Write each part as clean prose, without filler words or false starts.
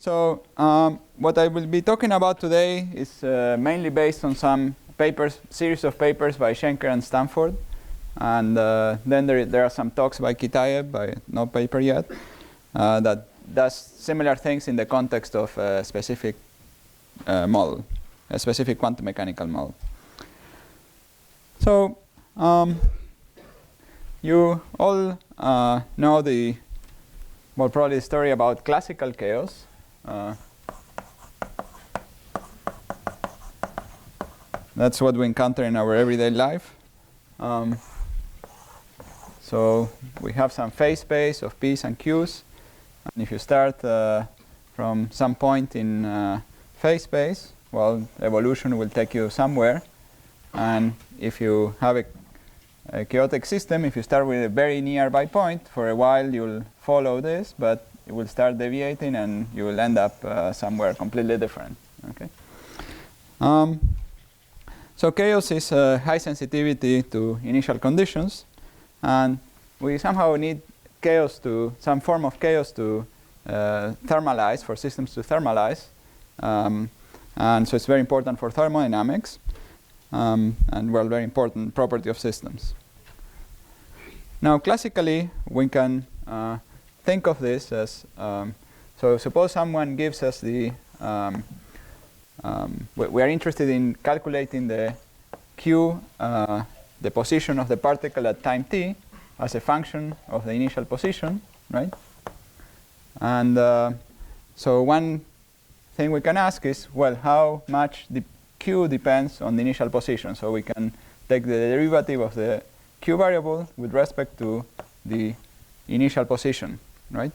So what I will be talking about today is mainly based on some series of papers by Schenker and Stanford. And then there are some talks by Kitaev, by no paper yet, that does similar things in the context of a specific model, a specific quantum mechanical model. So you all know probably the story about classical chaos. That's what we encounter in our everyday life. So we have some phase space of p's and q's. And if you start from some point in phase space, well, evolution will take you somewhere. And if you have a chaotic system, if you start with a very nearby point, for a while you'll follow this, but it will start deviating and you will end up somewhere completely different. Okay. So chaos is high sensitivity to initial conditions, and we somehow need some form of chaos to thermalize, for systems to thermalize. And so it's very important for thermodynamics, and well, very important property of systems. Now, classically, we can think of this as, so suppose someone gives us we are interested in calculating the q, the position of the particle at time t as a function of the initial position, right? And so one thing we can ask is, well, how much the q depends on the initial position? So we can take the derivative of the q variable with respect to the initial position, right?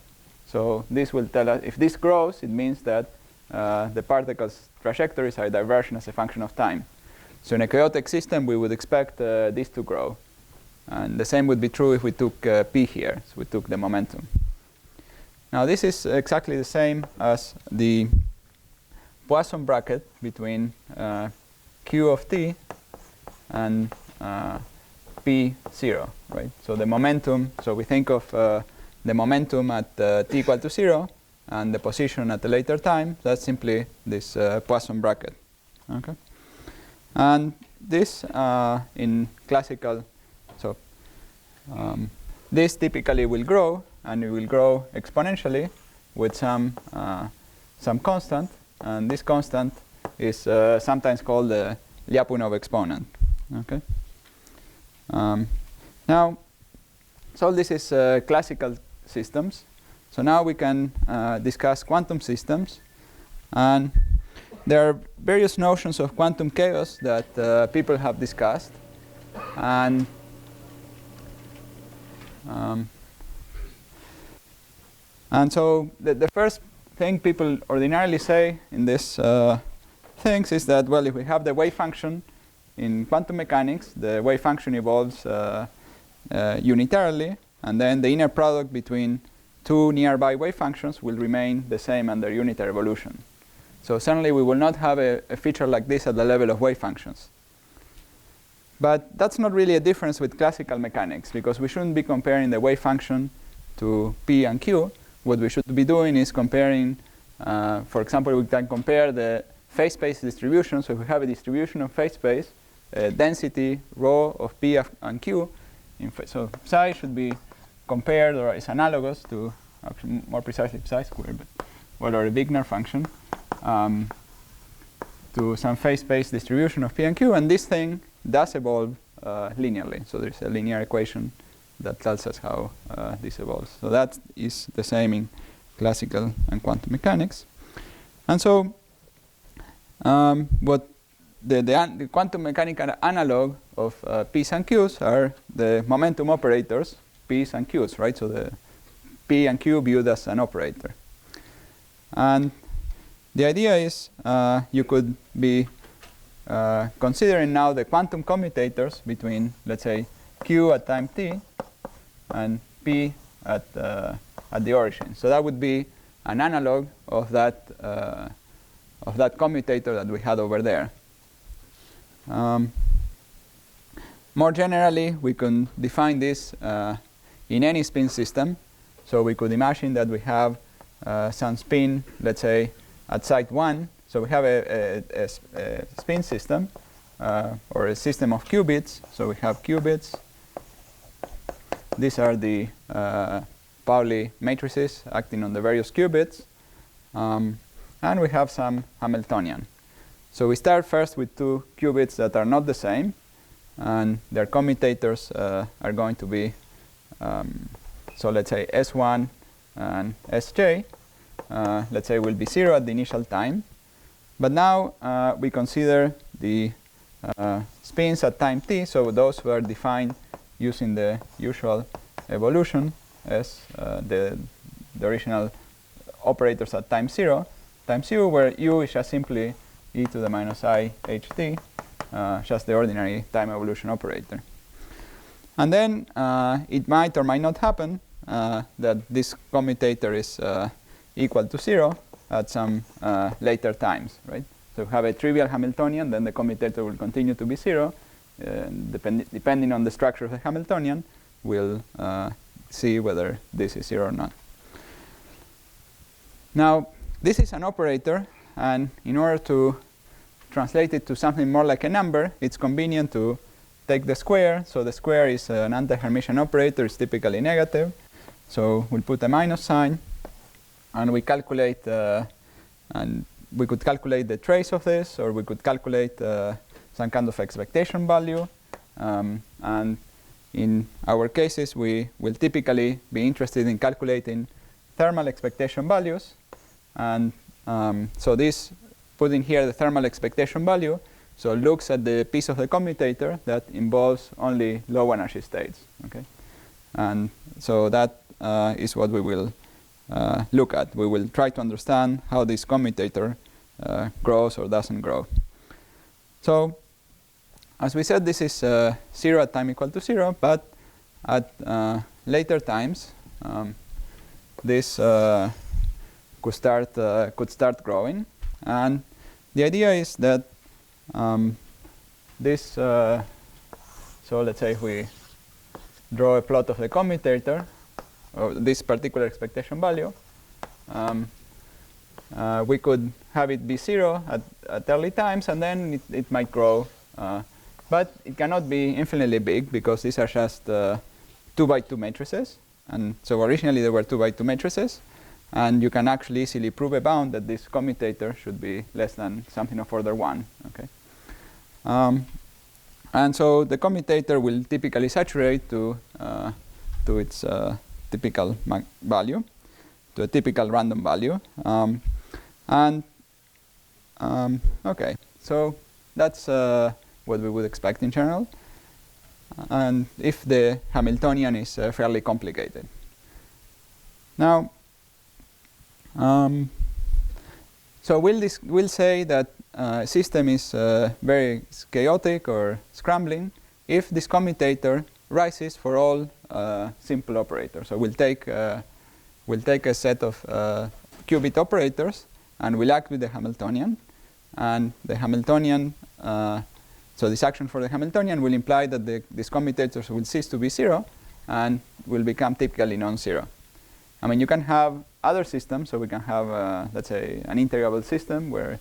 So this will tell us, if this grows, it means that the particle's trajectories are divergent as a function of time. So in a chaotic system, we would expect this to grow. And the same would be true if we took p here, so we took the momentum. Now this is exactly the same as the Poisson bracket between q of t and p0, right? So the momentum, so we think of the momentum at t equal to 0 and the position at a later time. That's simply this Poisson bracket. Okay, and this in classical, so this typically will grow, and it will grow exponentially with some constant, and this constant is sometimes called the Lyapunov exponent. Okay. Now, so this is classical systems. So now we can discuss quantum systems, and there are various notions of quantum chaos that people have discussed, and so the first thing people ordinarily say in this things is that, well, if we have the wave function in quantum mechanics, the wave function evolves unitarily, and then the inner product between two nearby wave functions will remain the same under unitary evolution. So certainly we will not have a feature like this at the level of wave functions. But that's not really a difference with classical mechanics, because we shouldn't be comparing the wave function to p and q. What we should be doing is comparing, for example, we can compare the phase space distribution. So if we have a distribution of phase space, density rho of p and q, so psi should be compared, or is analogous to, actually more precisely psi squared, but or a Wigner function, to some phase space distribution of p and q, and this thing does evolve linearly. So there's a linear equation that tells us how this evolves. So that is the same in classical and quantum mechanics. And so what the quantum mechanical analog of p's and q's are the momentum operators, p's and q's, right? So the p and q viewed as an operator. And the idea is you could be considering now the quantum commutators between, let's say, q at time t and p at the origin. So that would be an analog of that commutator that we had over there. More generally, we can define this in any spin system. So we could imagine that we have some spin, let's say, at site 1. So we have a spin system, or a system of qubits. So we have qubits. These are the Pauli matrices acting on the various qubits. And we have some Hamiltonian. So we start first with two qubits that are not the same. And their commutators are going to be, so let's say S1 and Sj. Let's say will be 0 at the initial time. But now we consider the spins at time t. So those were defined using the usual evolution as the original operators at time 0. Time 0, where u is just simply e to the minus I ht, just the ordinary time evolution operator. And then it might or might not happen that this commutator is equal to 0 at some later times, right? So we have a trivial Hamiltonian, then the commutator will continue to be 0. Depending on the structure of the Hamiltonian, we'll see whether this is 0 or not. Now, this is an operator, and in order to translate it to something more like a number, it's convenient to take the square. So the square is an anti-Hermitian operator. It's typically negative. So we'll put a minus sign, and we calculate, and we could calculate the trace of this, or we could calculate some kind of expectation value. And in our cases, we will typically be interested in calculating thermal expectation values. And so this, putting here the thermal expectation value, so looks at the piece of the commutator that involves only low energy states. Okay, and so that is what we will look at. We will try to understand how this commutator grows or doesn't grow. So, as we said, this is 0 at time equal to 0, but at later times, this could start growing. And the idea is that this, so let's say if we draw a plot of the commutator, or this particular expectation value, we could have it be 0 at early times, and then it might grow. But it cannot be infinitely big, because these are just 2x2 matrices. And so originally there were 2x2 matrices. And you can actually easily prove a bound that this commutator should be less than something of order 1. Okay. And so the commutator will typically saturate to its typical value, to a typical random value. Okay, so that's what we would expect in general. And if the Hamiltonian is fairly complicated. Now, so we'll say that a system is very chaotic or scrambling if this commutator rises for all simple operators. So we'll take a set of qubit operators, and we'll act with the Hamiltonian. And the Hamiltonian, so this action for the Hamiltonian will imply that these commutators will cease to be 0 and will become typically non-zero. I mean, you can have other systems. So we can have, let's say, an integrable system where,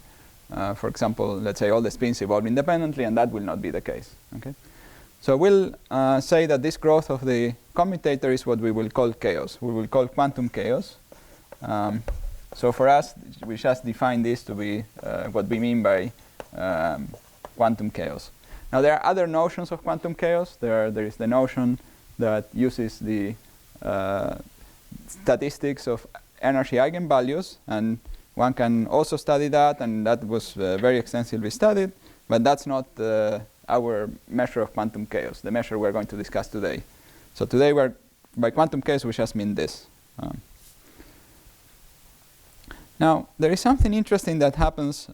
for example, let's say all the spins evolve independently, and that will not be the case. Okay. So we'll say that this growth of the commutator is what we will call chaos. We will call quantum chaos. So for us, we just define this to be what we mean by quantum chaos. Now there are other notions of quantum chaos. There is the notion that uses the statistics of energy eigenvalues, and one can also study that, and that was very extensively studied, but that's not our measure of quantum chaos, the measure we're going to discuss today. So today, by quantum chaos, we just mean this. Now, there is something interesting that happens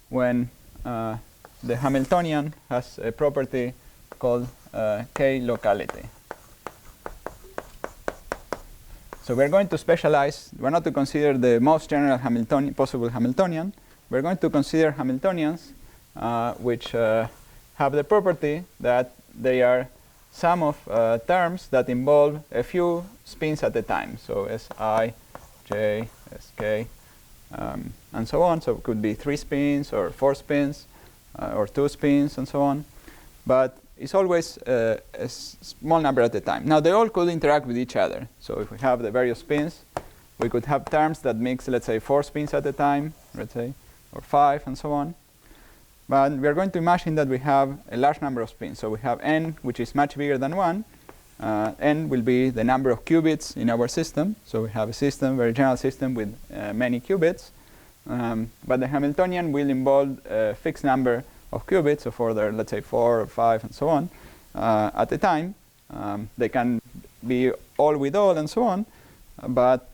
when the Hamiltonian has a property called k-locality. So we're going to specialize. We're not to consider the most general possible Hamiltonian. We're going to consider Hamiltonians which have the property that they are sum of terms that involve a few spins at a time. So Si J, Sk, and so on. So it could be 3 spins or 4 spins or 2 spins and so on. But it's always a small number at a time. Now, they all could interact with each other. So if we have the various spins, we could have terms that mix, let's say, 4 spins at a time, let's say, or 5, and so on. But we are going to imagine that we have a large number of spins. So we have n, which is much bigger than 1. N will be the number of qubits in our system. So we have a system, very general system with many qubits. But the Hamiltonian will involve a fixed number of qubits, so for their, let's say, 4 or 5 and so on, at a time. They can be all with all and so on, but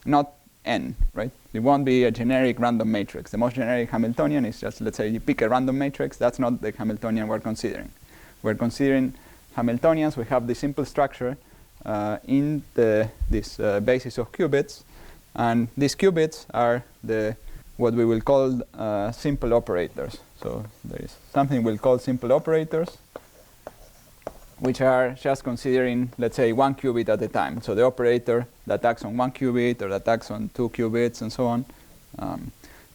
not n, right? It won't be a generic random matrix. The most generic Hamiltonian is just, let's say, you pick a random matrix. That's not the Hamiltonian we're considering. We're considering Hamiltonians. We have the simple structure in this basis of qubits, and these qubits are what we will call simple operators. So there is something we'll call simple operators, which are just considering, let's say, 1 qubit at a time. So the operator that acts on 1 qubit or that acts on 2 qubits and so on.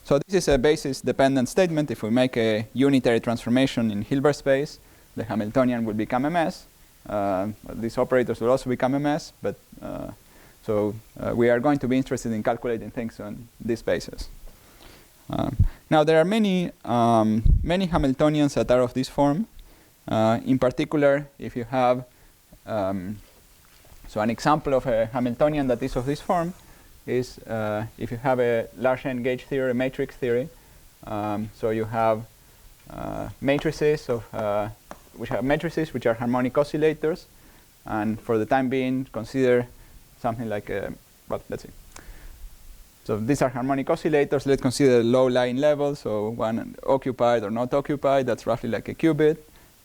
So this is a basis-dependent statement. If we make a unitary transformation in Hilbert space, the Hamiltonian will become a mess. These operators will also become a mess. But so we are going to be interested in calculating things on this basis. Now there are many Hamiltonians that are of this form. In particular, if you have so an example of a Hamiltonian that is of this form is if you have a large n gauge theory, a matrix theory. So you have matrices which are harmonic oscillators, and for the time being, consider something like well, let's see. So these are harmonic oscillators. Let's consider low-lying levels. So one occupied or not occupied. That's roughly like a qubit.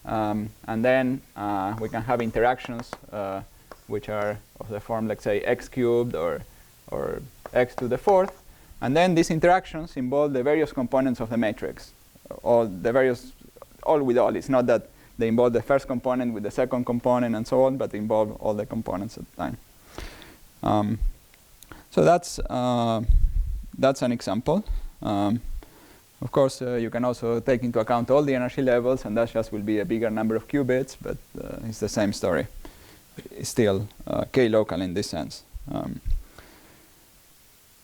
And then we can have interactions which are of the form, let's say, x cubed or x to the 4th. And then these interactions involve the various components of the matrix, all with all. It's not that they involve the first component with the second component and so on, but involve all the components at the time. So that's an example. Of course, you can also take into account all the energy levels, and that just will be a bigger number of qubits, but it's the same story. It's still k-local in this sense.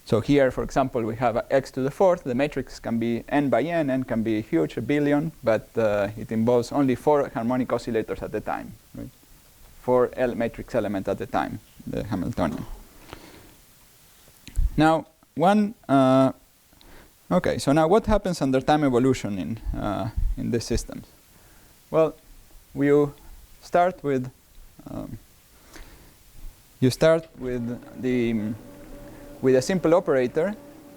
So here, for example, we have x to the 4th. The matrix can be n by n can be huge, 1 billion, but it involves only 4 harmonic oscillators at a time, right? 4 matrix elements at a time, the Hamiltonian. Now, okay, so now what happens under time evolution in these systems? Well, you start with a simple operator,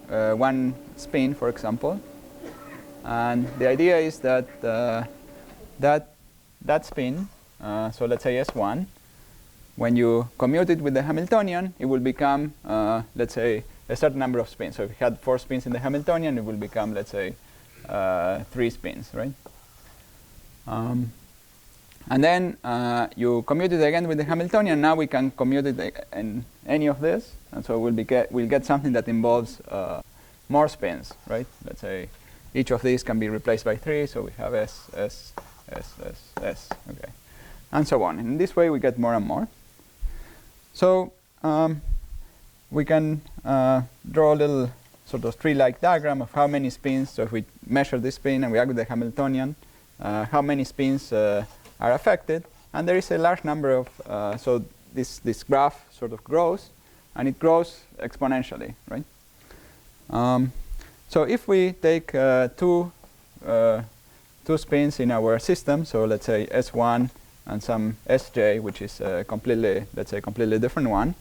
1 spin, for example, and the idea is that that spin, so let's say S1, when you commute it with the Hamiltonian, it will become, let's say, a certain number of spins. So if you had 4 spins in the Hamiltonian, it will become, let's say, 3 spins, right? And then you commute it again with the Hamiltonian. Now we can commute it in any of this, and so we'll get something that involves more spins, right? Let's say each of these can be replaced by 3, so we have S, S, S, S, S, okay, and so on. In this way, we get more and more. So we can draw a little sort of tree-like diagram of how many spins. So if we measure this spin and we act with the Hamiltonian, how many spins are affected. And there is a large number of, so this graph sort of grows, and it grows exponentially, right? So if we take two spins in our system, so let's say S1 and some Sj, which is completely, let's say, completely different one.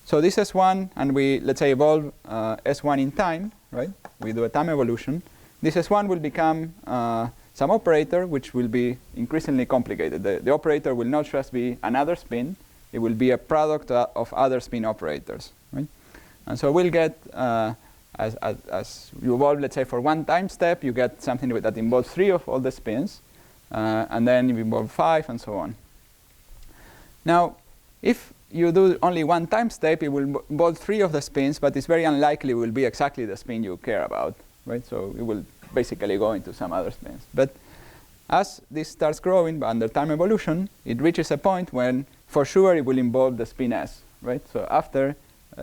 So this S1, and we, let's say, evolve S1 in time, right? We do a time evolution. This S1 will become some operator, which will be increasingly complicated. The operator will not just be another spin. It will be a product of other spin operators, right? And so we'll get, as you evolve, let's say, for one time step, you get something that involves 3 of all the spins. And then you involve 5 and so on. Now, if you do only one time step, it will involve 3 of the spins, but it's very unlikely it will be exactly the spin you care about, right? So it will basically go into some other spins. But as this starts growing under time evolution, it reaches a point when, for sure, it will involve the spin s, right? So after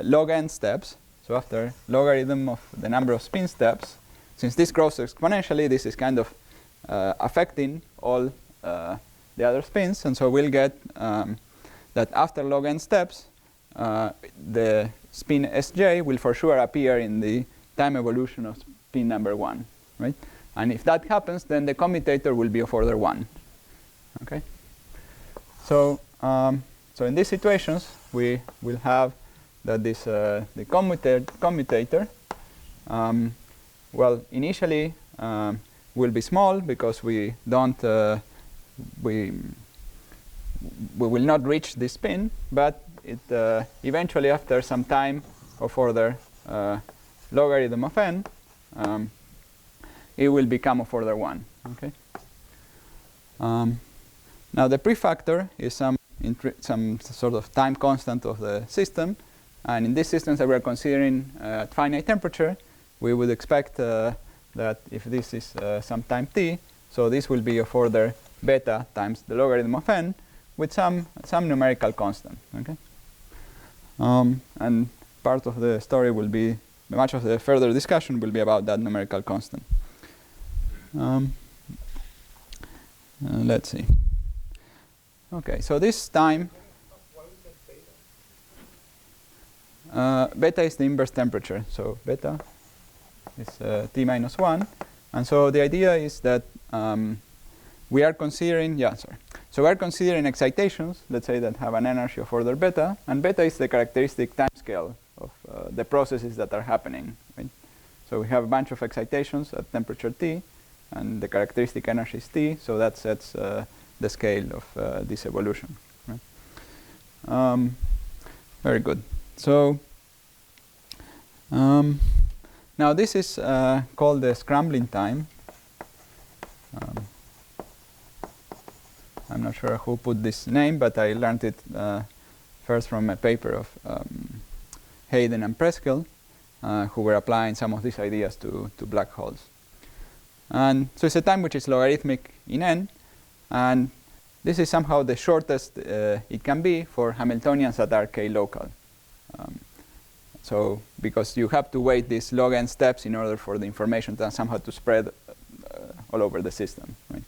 log n steps, so after logarithm of the number of spin steps, since this grows exponentially, this is kind of affecting all the other spins, and so we'll get that after log n steps, the spin sj will for sure appear in the time evolution of spin number 1, right? And if that happens, then the commutator will be of order 1. Okay. So so in these situations, we will have that this the commutator well, initially will be small because we don't we will not reach this spin, but it eventually, after some time of order logarithm of n, it will become of order 1. Okay. Now the prefactor is some sort of time constant of the system, and in these systems that we're considering at finite temperature, we would expect that if this is some time t, so this will be of order beta times the logarithm of n with some numerical constant. Okay. And part of the story will be, much of the further discussion will be about that numerical constant. Let's see. Okay, so this time, beta is the inverse temperature. So beta is T minus 1. And so the idea is that we are considering, so we are considering excitations, let's say, that have an energy of order beta. And beta is the characteristic time scale of the processes that are happening. Right? So we have a bunch of excitations at temperature T, and the characteristic energy is T. So that sets the scale of this evolution. Right? Very good. So now this is called the scrambling time. I'm not sure who put this name, but I learned it first from a paper of Hayden and Preskill, who were applying some of these ideas to black holes. And so it's a time which is logarithmic in n, and this is somehow the shortest it can be for Hamiltonians that are k-local. So because you have to wait these log n steps in order for the information to somehow to spread all over the system. Right?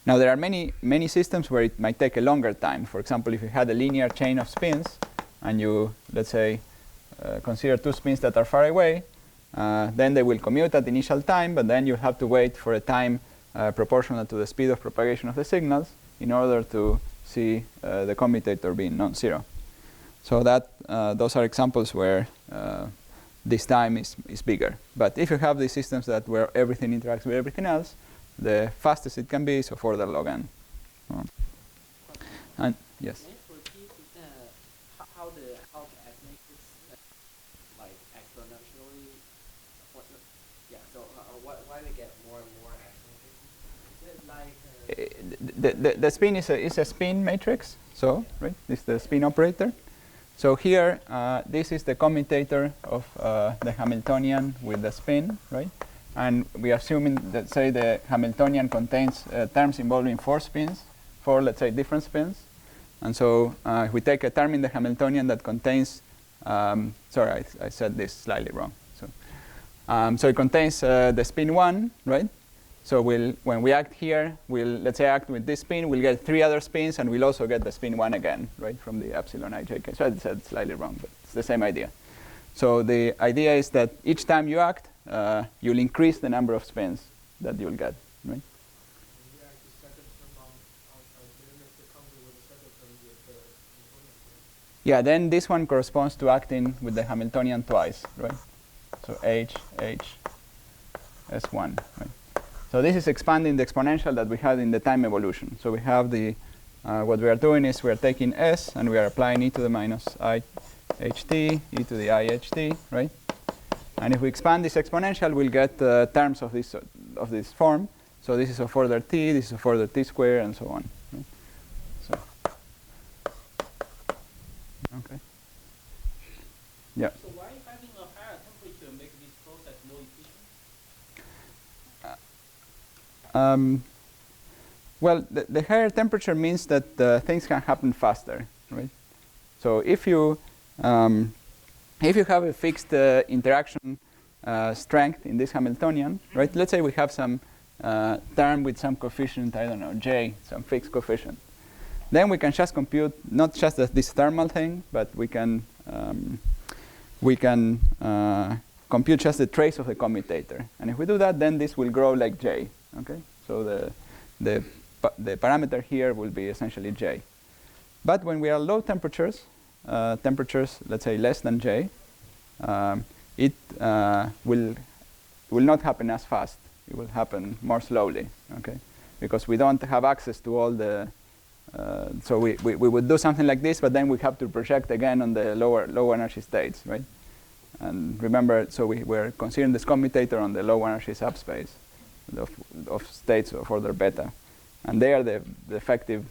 Now there are many systems where it might take a longer time. For example, if you had a linear chain of spins and you, let's say, consider 2 spins that are far away, then they will commute at initial time, but then you have to wait for a time proportional to the speed of propagation of the signals in order to see the commutator being non-zero. So that those are examples where this time is bigger. But if you have these systems that where everything interacts with everything else, the fastest it can be is of order log n. And yes. How the S matrix like exponentially? So why they get more and more S matrices? Is it like the spin is a spin matrix. So right, this is the spin operator. So here, this is the commutator of the Hamiltonian with the spin, right? And we are assuming that, say, the Hamiltonian contains terms involving 4 spins, 4, let's say, different spins. And so if we take a term in the Hamiltonian that contains, sorry, I said this slightly wrong. So it contains the spin 1, right? So when we act here, let's say act with this spin, we'll get 3 other spins, and we'll also get the spin 1 again, right, from the epsilon ijk. So I said slightly wrong, but it's the same idea. So the idea is that each time you act, you'll increase the number of spins that you'll get, right? Yeah, then this one corresponds to acting with the Hamiltonian twice, right? So H, S1, right? So this is expanding the exponential that we had in the time evolution. So we have the, what we are doing is we are taking S and we are applying e to the minus I ht, e to the I ht, right? And if we expand this exponential, we'll get terms of this form. So this is of order t, this is of order t squared, and so on. Right? So Well, the higher temperature means that things can happen faster, right? So if you have a fixed interaction strength in this Hamiltonian, right? Let's say we have some term with some coefficient, I don't know, j, some fixed coefficient. Then we can just compute not just this thermal thing, but we can compute just the trace of the commutator. And if we do that, then this will grow like j. Okay, so the parameter here will be essentially j. But when we are low temperatures, let's say less than j, it will not happen as fast. It will happen more slowly. Okay, because we don't have access to all the. So we would do something like this, but then we have to project again on the low energy states, right? And remember, so we're considering this commutator on the low energy subspace of states of order beta. And there the effective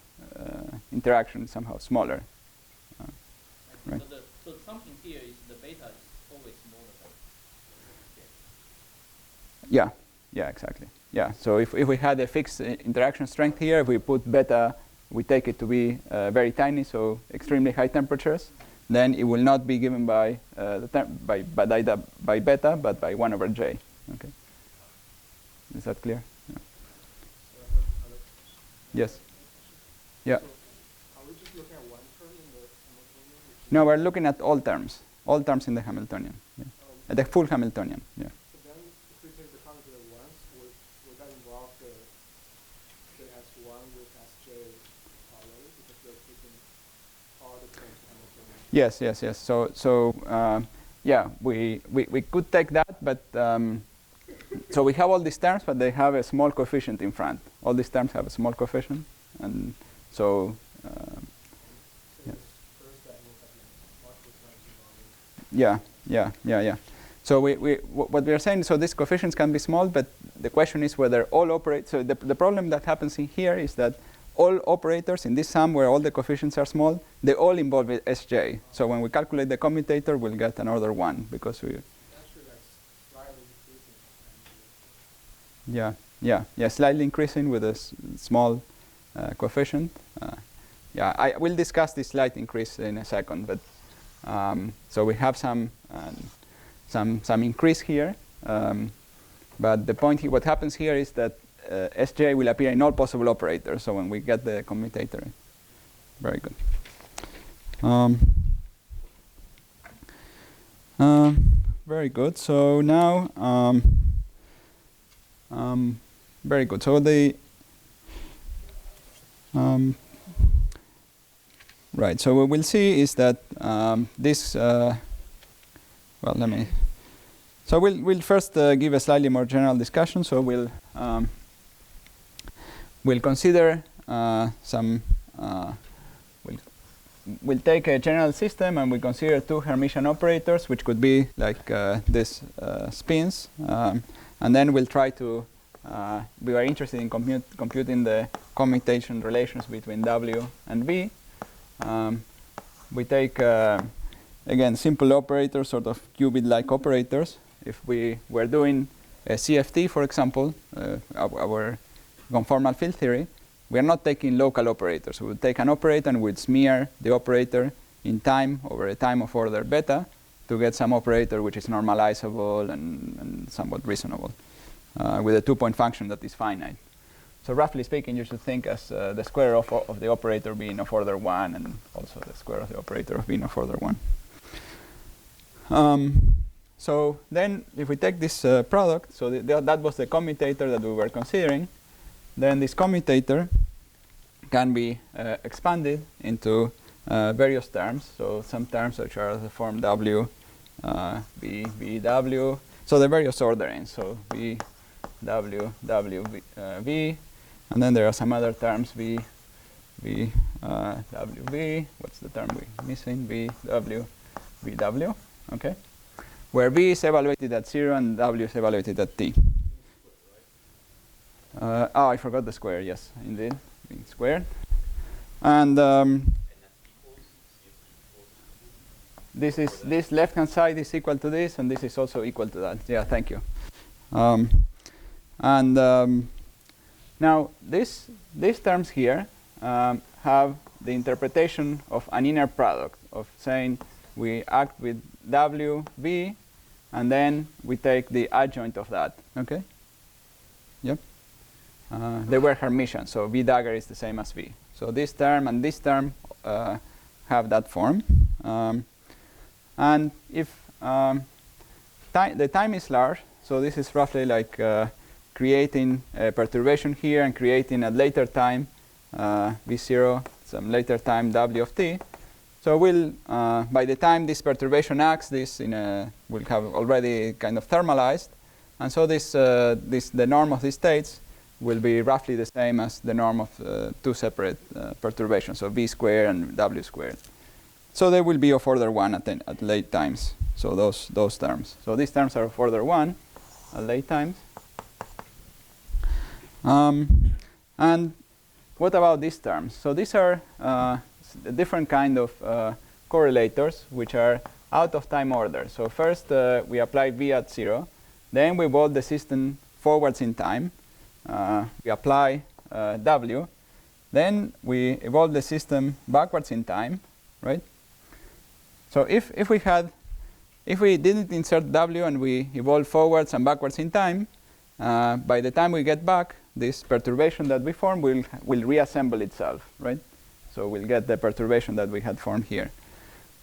interaction is somehow smaller. Right? So something here is the beta is always smaller than Yeah, yeah, exactly. Yeah, so if we had a fixed interaction strength here, if we put beta, we take it to be very tiny, so extremely high temperatures, then it will not be given by by beta, but by 1 over j. Okay. Is that clear? Yeah. Yes. Yeah. So are we just looking at one term in the Hamiltonian? No, we're looking at all terms in the Hamiltonian. Yeah. At the full Hamiltonian. Yeah. So then, if we take the commutator once, would that involve the S1 with Sj already, because we're taking all the terms Hamiltonian? Yes. So yeah, we could take that, but so we have all these terms, but they have a small coefficient in front. All these terms have a small coefficient, and so yeah. So what we are saying, so these coefficients can be small, but the question is whether all operate. So the problem that happens in here is that all operators in this sum where all the coefficients are small, they all involve Sj. So when we calculate the commutator, we'll get an order 1 because we. Yeah, slightly increasing with a small coefficient. Yeah, I will discuss this slight increase in a second, but so we have some increase here. But the point here, what happens here is that Sj will appear in all possible operators. So when we get the commutator, very good. Very good. So now. Very good. So right. So what we'll see is that this. Well, let me. So we'll first give a slightly more general discussion. So we'll consider some. We'll take a general system and we consider 2 Hermitian operators, which could be like this spins. And then we'll try to, we are interested in computing the commutation relations between W and V. We take, again, simple operators, sort of qubit-like operators. If we were doing a CFT, for example, our conformal field theory, we are not taking local operators. We would take an operator and we'd smear the operator in time over a time of order beta to get some operator which is normalizable and somewhat reasonable with a 2-point function that is finite. So roughly speaking, you should think as the square of the operator being of order 1 and also the square of the operator of being of order 1. So then if we take this product, so that was the commutator that we were considering, then this commutator can be expanded into various terms. So some terms which are of the form W, V, V, W. So the various orderings. So V, W, W, V. And then there are some other terms, V, V, W, V. What's the term we're missing? V, W, V, W. Okay. Where V is evaluated at 0 and W is evaluated at T. I forgot the square. Yes, indeed, being squared. And this left-hand side is equal to this, and this is also equal to that. Yeah, thank you. Now, these terms here have the interpretation of an inner product, of saying we act with W, V, and then we take the adjoint of that. Okay? Yep. They were Hermitian, so V dagger is the same as V. So this term and this term have that form. And if the time is large, so this is roughly like creating a perturbation here and creating a later time V0, some later time W of t. So we'll, by the time this perturbation acts, this will have already kind of thermalized. And so the norm of these states will be roughly the same as the norm of two separate perturbations, so V squared and W squared. So they will be of order 1 at late times. So those terms. So these terms are of order 1 at late times. And what about these terms? So these are a different kind of correlators which are out of time order. So first we apply V at 0. Then we evolve the system forwards in time. We apply W. Then we evolve the system backwards in time, right? So if we didn't insert W and we evolve forwards and backwards in time, by the time we get back, this perturbation that we formed will reassemble itself, right? So we'll get the perturbation that we had formed here.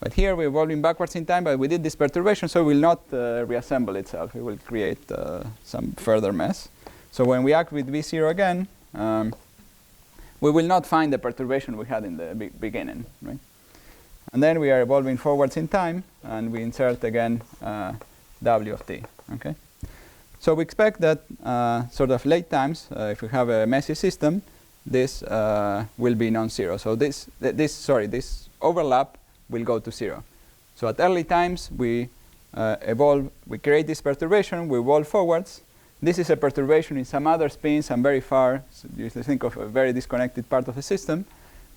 But here we're evolving backwards in time, but we did this perturbation, so it will not reassemble itself. It will create some further mess. So when we act with V0 again, we will not find the perturbation we had in the beginning, right? And then we are evolving forwards in time, and we insert again W of t, okay? So we expect that sort of late times, if we have a messy system, this will be non-zero. So this overlap will go to 0. So at early times, we create this perturbation, we evolve forwards. This is a perturbation in some other spin, some very far. So you think of a very disconnected part of the system.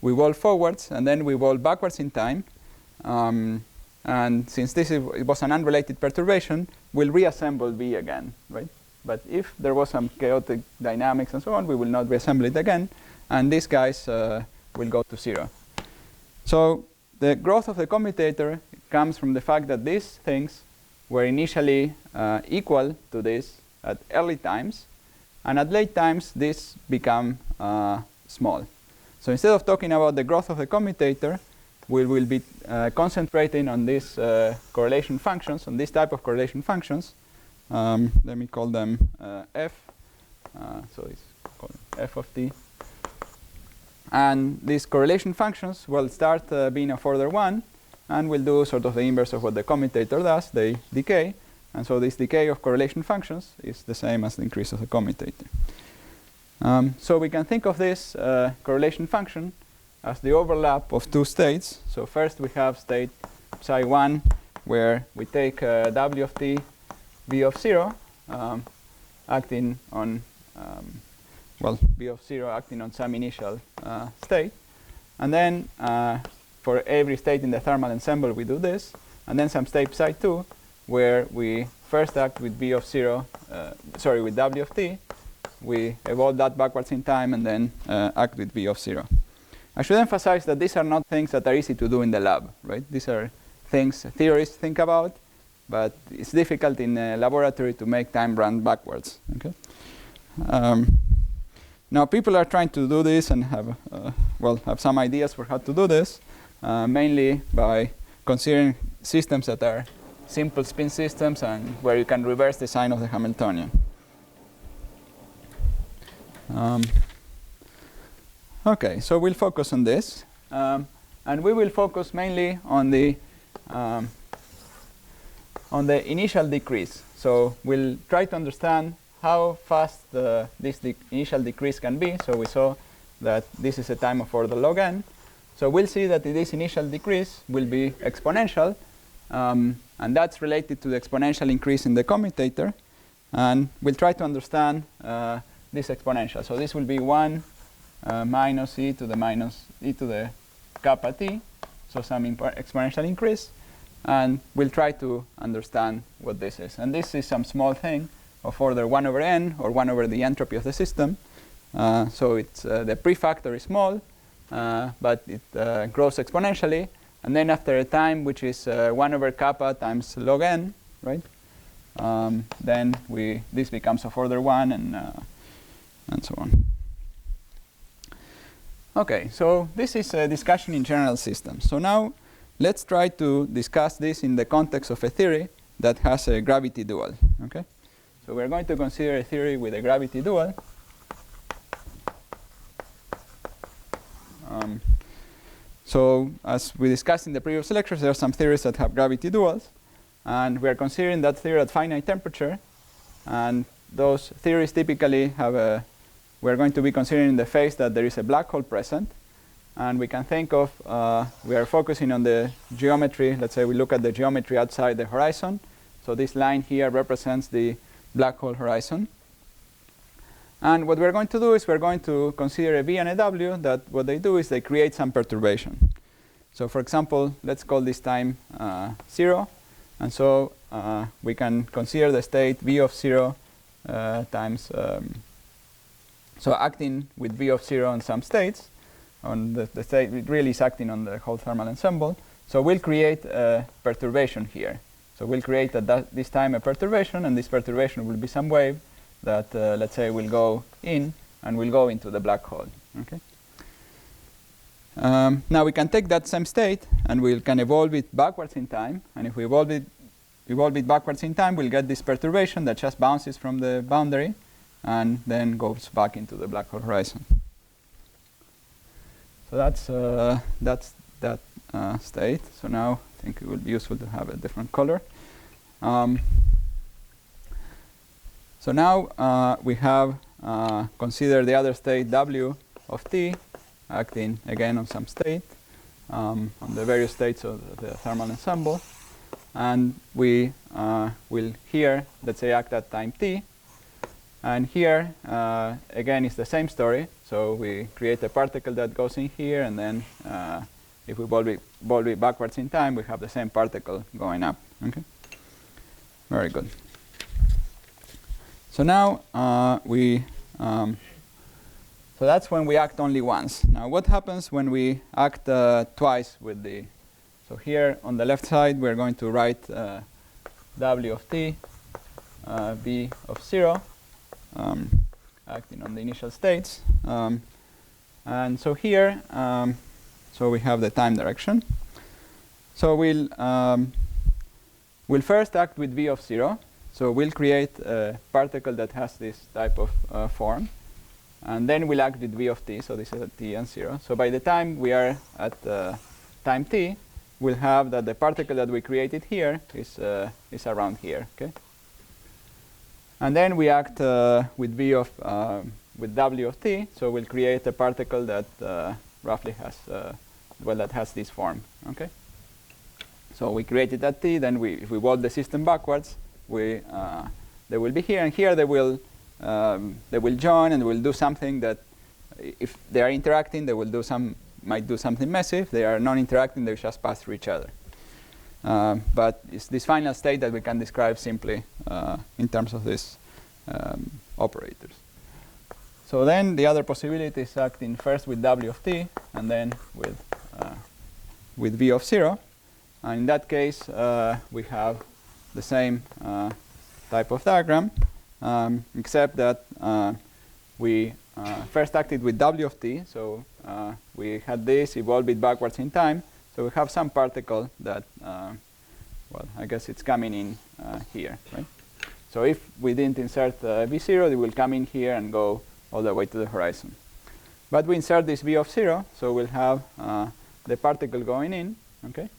We evolve forwards, and then we evolve backwards in time. And since it was an unrelated perturbation, we'll reassemble V again, right? But if there was some chaotic dynamics and so on, we will not reassemble it again. And these guys will go to 0. So the growth of the commutator comes from the fact that these things were initially equal to this at early times. And at late times, these become small. So instead of talking about the growth of the commutator, we will be concentrating on these correlation functions, on this type of correlation functions. Let me call them f. So it's called f of t. And these correlation functions will start being of order 1, and will do sort of the inverse of what the commutator does. They decay. And so this decay of correlation functions is the same as the increase of the commutator. So we can think of this correlation function as the overlap of two states. So first we have state psi1, where we take W of t, V of 0, acting on, V of 0 acting on some initial state. And then for every state in the thermal ensemble, we do this. And then some state psi2, where we first act with V of 0, with W of t. We evolve that backwards in time, and then act with V of 0. I should emphasize that these are not things that are easy to do in the lab, right? These are things theorists think about, but it's difficult in a laboratory to make time run backwards. Okay. Now people are trying to do this and have some ideas for how to do this, mainly by considering systems that are simple spin systems and where you can reverse the sign of the Hamiltonian. Okay, so we'll focus on this, and we will focus mainly on the initial decrease. So we'll try to understand how fast this initial decrease can be. So we saw that this is a time of order log n. So we'll see that this initial decrease will be exponential, and that's related to the exponential increase in the commutator. And we'll try to understand this exponential. So this will be 1 minus e to the kappa t, so some exponential increase. And we'll try to understand what this is. And this is some small thing of order 1 over n, or 1 over the entropy of the system. So it's the prefactor is small, but it grows exponentially. And then after a time, which is 1 over kappa times log n, right? Then this becomes of order 1 and so on. OK, so this is a discussion in general systems. So now let's try to discuss this in the context of a theory that has a gravity dual. OK, so we're going to consider a theory with a gravity dual. So as we discussed in the previous lectures, there are some theories that have gravity duals. And we are considering that theory at finite temperature. And those theories typically have a, we're going to be considering the phase that there is a black hole present. And we can think of, we are focusing on the geometry. Let's say we look at the geometry outside the horizon. So this line here represents the black hole horizon. And what we're going to do is we're going to consider a V and a W that what they do is they create some perturbation. So for example, let's call this time 0. And so we can consider the state V of 0 times, so acting with V of 0 on some states, on the state, it really is acting on the whole thermal ensemble. So we'll create a perturbation here. So we'll create at this time a perturbation, and this perturbation will be some wave that, let's say, will go in and will go into the black hole. Okay. Now we can take that same state and we can evolve it backwards in time. And if we evolve it backwards in time, we'll get this perturbation that just bounces from the boundary and then goes back into the black hole horizon. So that's that state. So now I think it would be useful to have a different color. So now we have considered the other state W of t acting again on some state, on the various states of the thermal ensemble. And we will here, let's say, act at time t. And here, again, it's the same story. So we create a particle that goes in here. And then if we evolve it backwards in time, we have the same particle going up. Okay. Very good. So now so that's when we act only once. Now what happens when we act twice with the, so here on the left side we're going to write W of t, V of 0, acting on the initial states. And so here, so we have the time direction. So we'll first act with V of 0. So we'll create a particle that has this type of form. And then we'll act with V of t. So this is at t and 0. So by the time we are at time t, we'll have that the particle that we created here is around here. Okay. And then we act with V of with W of t. So we'll create a particle that roughly has that has this form. Okay. So we created at t. Then if we evolve the system backwards, they will be here, and here they will join and will do something that, if they are interacting, they will might do something messy. If they are non-interacting, they just pass through each other. But it's this final state that we can describe simply in terms of these operators. So then the other possibility is acting first with W of t and then with V of 0. And in that case, we have the same type of diagram, except that we first acted with W of t. So we had this, evolved it backwards in time. So we have some particle that, well, I guess it's coming in here, right? So if we didn't insert V0, it will come in here and go all the way to the horizon. But we insert this V of 0, so we'll have the particle going in, okay?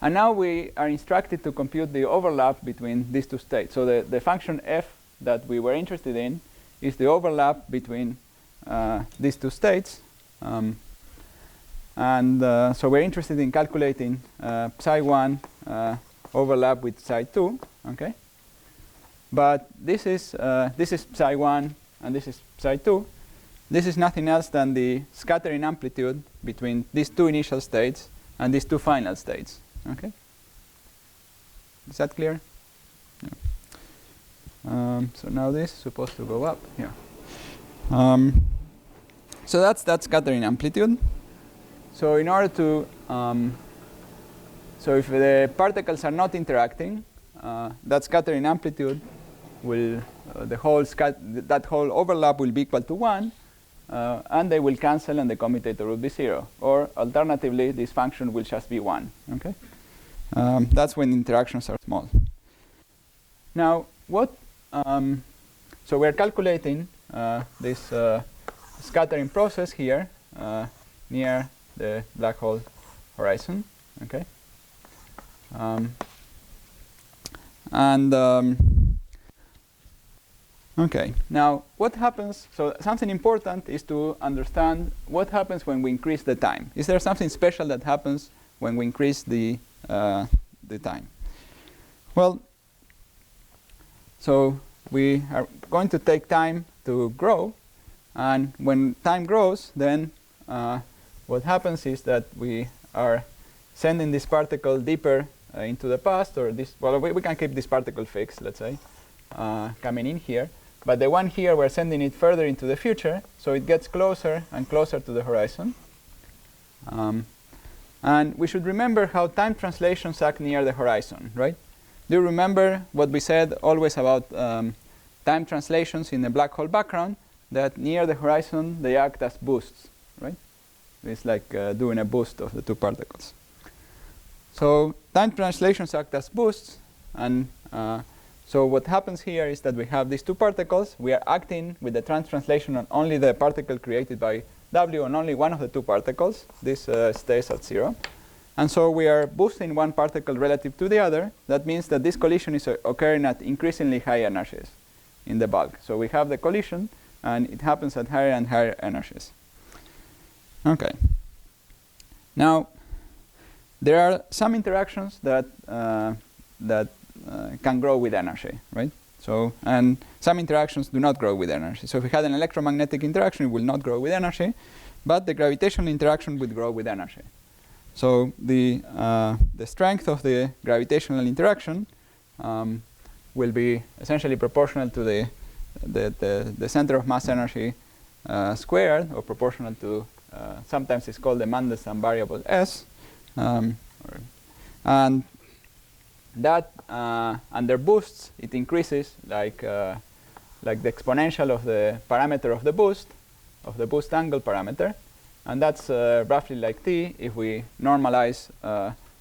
And now we are instructed to compute the overlap between these two states. So the function f that we were interested in is the overlap between these two states. So we're interested in calculating psi1 overlap with psi2, okay? But this is psi1 and this is psi2. This is nothing else than the scattering amplitude between these two initial states and these two final states. Okay, is that clear? Yeah. So now this is supposed to go up here. So that's scattering amplitude. So in order to, so if the particles are not interacting, that scattering amplitude will, that whole overlap will be equal to 1, and they will cancel and the commutator will be 0. Or alternatively, this function will just be 1. Okay? That's when interactions are small. Now, so we're calculating this scattering process here near the black hole horizon. Okay? Okay, now what happens, so something important is to understand what happens when we increase the time. Is there something special that happens when we increase the time? Well, so we are going to take time to grow, and when time grows, then what happens is that we are sending this particle deeper into the past, or this, well, we can keep this particle fixed, let's say, coming in here. But the one here, we're sending it further into the future, so it gets closer and closer to the horizon. And we should remember how time translations act near the horizon, right? Do you remember what we said always about time translations in the black hole background? That near the horizon, they act as boosts, right? It's like doing a boost of the two particles. So time translations act as boosts, and so what happens here is that we have these two particles. We are acting with the time translation on only the particle created by W on only one of the two particles. This stays at 0. And so we are boosting one particle relative to the other. That means that this collision is occurring at increasingly high energies in the bulk. So we have the collision, and it happens at higher and higher energies. Okay. Now, there are some interactions that can grow with energy, right? So, and some interactions do not grow with energy. So if we had an electromagnetic interaction, it will not grow with energy, but the gravitational interaction would grow with energy. So the strength of the gravitational interaction will be essentially proportional to the center of mass energy squared, or proportional to, sometimes it's called the Maldacena variable S. And that under boosts, it increases like the exponential of the parameter of the boost angle parameter. And that's roughly like t if we normalize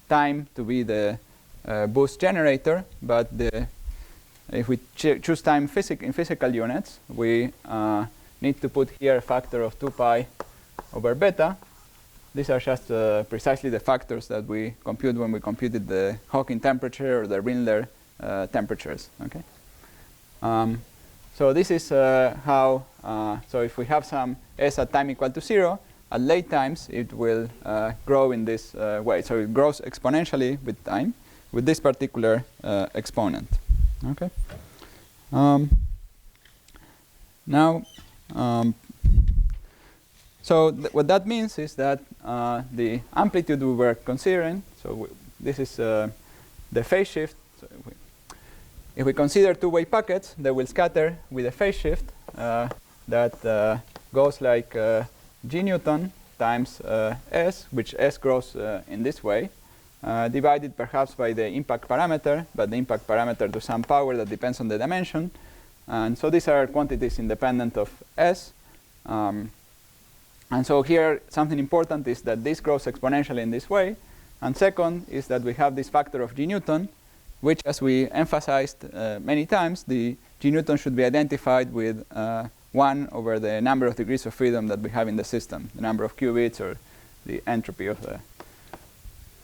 time to be the boost generator. But if we choose time in physical units, we need to put here a factor of 2 pi over beta. These are just precisely the factors that we compute when we computed the Hawking temperature or the Rindler temperatures. Okay. So this is how. So if we have some s at time equal to 0, at late times it will grow in this way. So it grows exponentially with time, with this particular exponent. Okay. Now. So what that means is that the amplitude we were considering, so this is the phase shift. So if we consider two-way packets, they will scatter with a phase shift that goes like g Newton times s, which s grows in this way, divided perhaps by the impact parameter, but the impact parameter to some power that depends on the dimension. And so these are quantities independent of s. And so here, something important is that this grows exponentially in this way. And second is that we have this factor of g Newton, which, as we emphasized many times, the g Newton should be identified with 1 over the number of degrees of freedom that we have in the system, the number of qubits or the entropy of the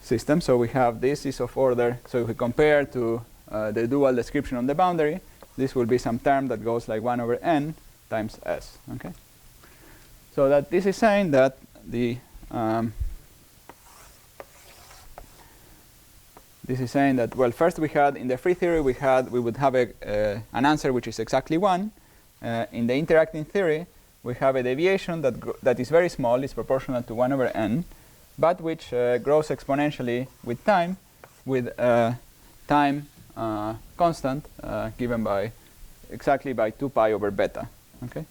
system. So we have this is of order. So if we compare to the dual description on the boundary, this will be some term that goes like 1 over n times s. Okay. So that this is saying that well, first we had in the free theory we would have an answer which is exactly 1. In the interacting theory, we have a deviation that is very small, is proportional to 1 over n, but which grows exponentially with time, with time constant given by exactly by 2 pi over beta. Okay.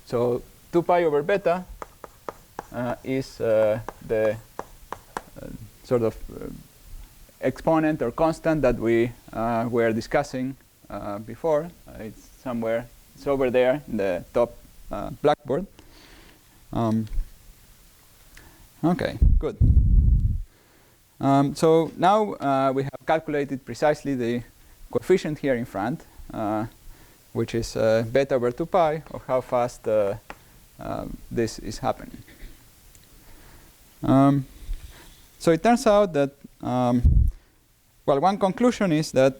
So 2 pi over beta is the sort of exponent or constant that we were discussing before. It's somewhere, it's over there in the top blackboard. Okay, good. So now we have calculated precisely the coefficient here in front, which is beta over 2 pi of how fast this is happening. So it turns out that, well, one conclusion is that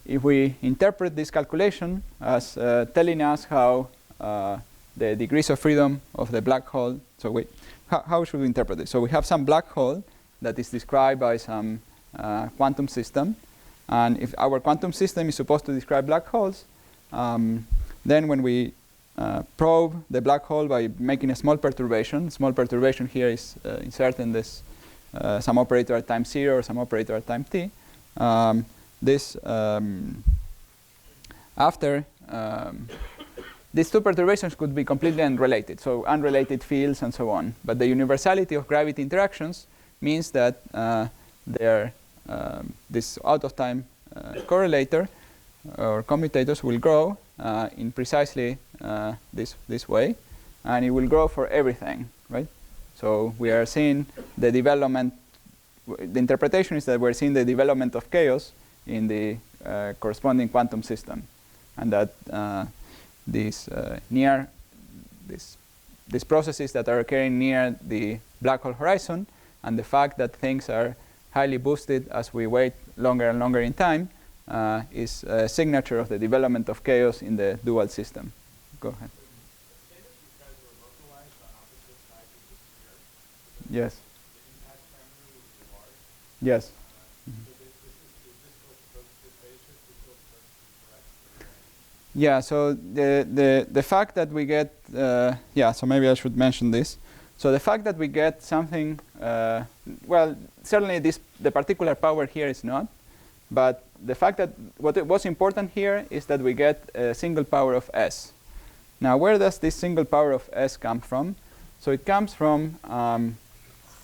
if we interpret this calculation as telling us how the degrees of freedom of the black hole, so how should we interpret this? So we have some black hole that is described by some quantum system. And if our quantum system is supposed to describe black holes, then when we probe the black hole by making a small perturbation here is inserted in this some operator at time 0 or some operator at time t. After these two perturbations could be completely unrelated, so unrelated fields and so on. But the universality of gravity interactions means that this out-of-time correlator or commutators will grow in precisely this way, and it will grow for everything, right? So we are seeing the development. The interpretation is that we're seeing the development of chaos in the corresponding quantum system, and that these processes that are occurring near the black hole horizon, and the fact that things are highly boosted as we wait longer and longer in time, is a signature of the development of chaos in the dual system. Go ahead. Yes. Yes. Yeah, so the fact that we get, so maybe I should mention this. So the fact that we get something, well, certainly the particular power here is not, but the fact that what's important here is that we get a single power of S. Now, where does this single power of S come from? So it comes from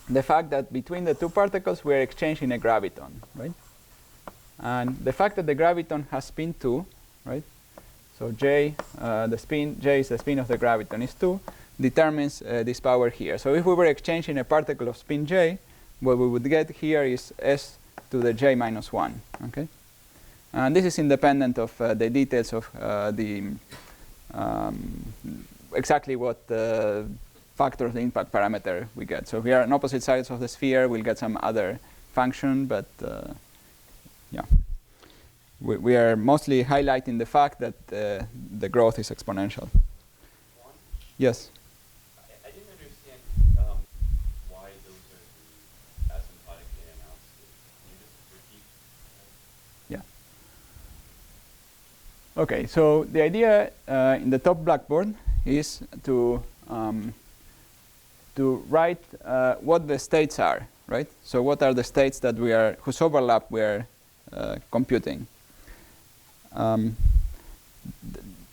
the fact that between the two particles we're exchanging a graviton, right? And the fact that the graviton has spin 2, right? So J is the spin of the graviton is 2, determines this power here. So if we were exchanging a particle of spin J, what we would get here is S to the J minus 1, okay? And this is independent of the details of exactly what factor of the impact parameter we get. So if we are on opposite sides of the sphere, we'll get some other function, but yeah. We are mostly highlighting the fact that the growth is exponential. Juan? Yes? I didn't understand why those are the asymptotically announced. Can you just repeat? Yeah. Okay, so the idea in the top blackboard is to write what the states are, right? So what are the states that whose overlap we are computing?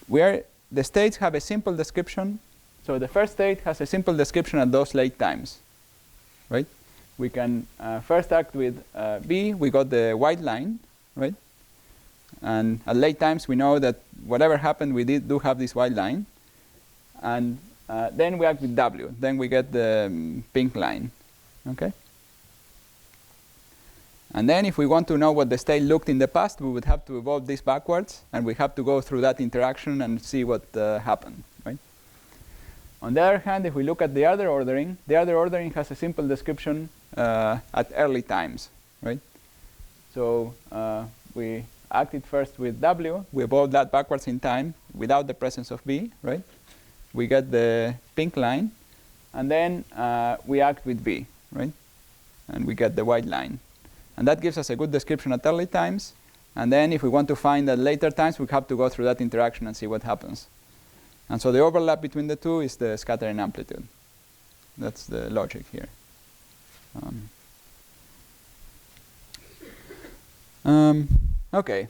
Where the states have a simple description. So the first state has a simple description at those late times, right? We can first act with B. We got the white line, right? And at late times, we know that whatever happened, we do have this white line. And then we act with W. Then we get the pink line, okay? And then if we want to know what the state looked in the past, we would have to evolve this backwards, and we have to go through that interaction and see what happened, right? On the other hand, if we look at the other ordering has a simple description at early times, right? So we acted first with W. We evolved that backwards in time without the presence of B, right? We get the pink line, and then we act with B, right? And we get the white line. And that gives us a good description at early times. And then if we want to find the later times, we have to go through that interaction and see what happens. And so the overlap between the two is the scattering amplitude. That's the logic here. Okay.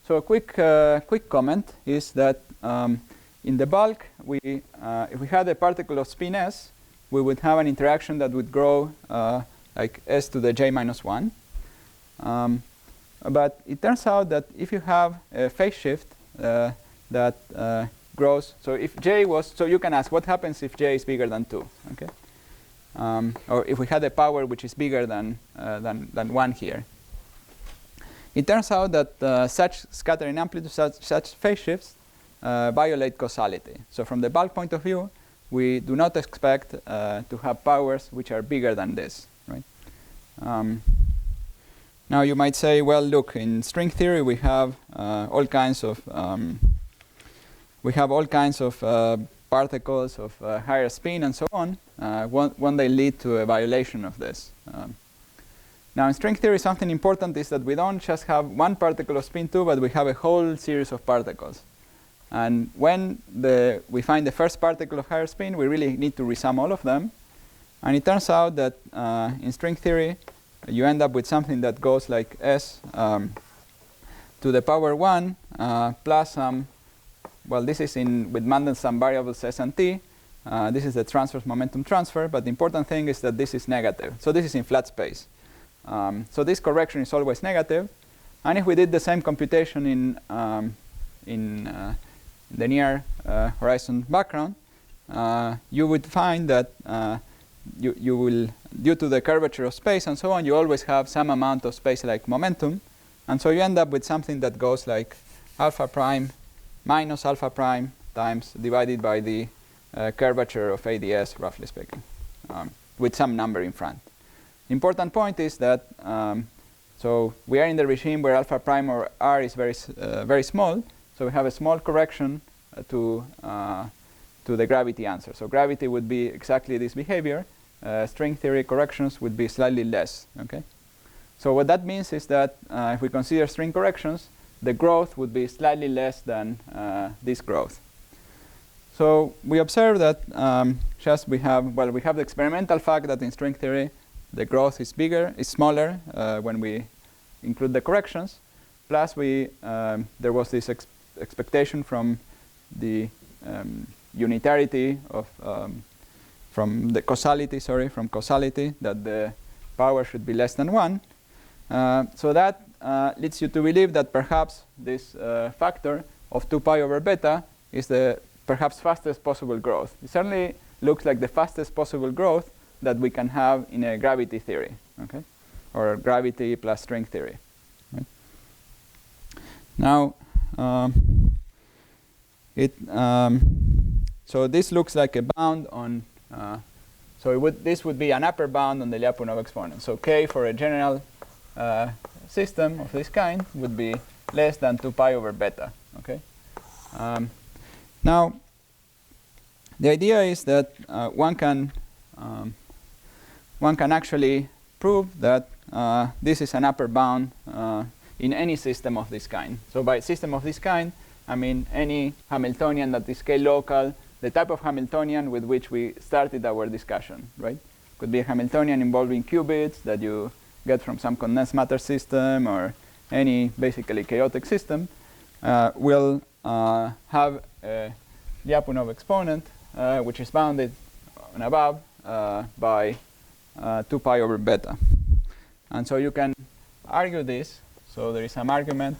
So a quick comment is that in the bulk, if we had a particle of spin s, we would have an interaction that would grow like s to the j minus 1. But it turns out that if you have a phase shift that grows, so if j was, so you can ask what happens if j is bigger than 2, okay? Or if we had a power which is bigger than 1 here. It turns out that such scattering amplitude, such phase shifts violate causality. So from the bulk point of view, we do not expect to have powers which are bigger than this, right? Now you might say, well, look, in string theory we have all kinds of particles of higher spin and so on. Won't they lead to a violation of this? Now in string theory, something important is that we don't just have one particle of spin 2, but we have a whole series of particles. And when we find the first particle of higher spin, we really need to resum all of them. And it turns out that in string theory, you end up with something that goes like s to the power 1 plus some, well, this is with Maldacena variables s and t. This is the transverse momentum transfer, but the important thing is that this is negative. So this is in flat space. So this correction is always negative. And if we did the same computation in the near horizon background, you would find that you will, due to the curvature of space and so on, you always have some amount of space-like momentum. And so you end up with something that goes like alpha prime minus alpha prime times divided by the curvature of ADS, roughly speaking, with some number in front. The important point is that so we are in the regime where alpha prime or r is very small. So we have a small correction to the gravity answer. So gravity would be exactly this behavior. String theory corrections would be slightly less. Okay. So what that means is that if we consider string corrections, the growth would be slightly less than this growth. So we observe that we have the experimental fact that in string theory the growth is smaller when we include the corrections. Plus there was this expectation from the unitarity of from causality that the power should be less than 1. So that leads you to believe that perhaps this factor of 2 pi over beta is the perhaps fastest possible growth. It certainly looks like the fastest possible growth that we can have in a gravity theory, okay, or gravity plus string theory. Right? Now, so this looks like a bound on. This would be an upper bound on the Lyapunov exponent. So k for a general system of this kind would be less than 2 pi over beta. Okay. Now, the idea is that one can actually prove that this is an upper bound in any system of this kind. So by system of this kind, I mean any Hamiltonian that is k-local, the type of Hamiltonian with which we started our discussion, right? Could be a Hamiltonian involving qubits that you get from some condensed matter system or any basically chaotic system, will have a Lyapunov exponent which is bounded on above by 2 pi over beta. And so you can argue this. So there is some argument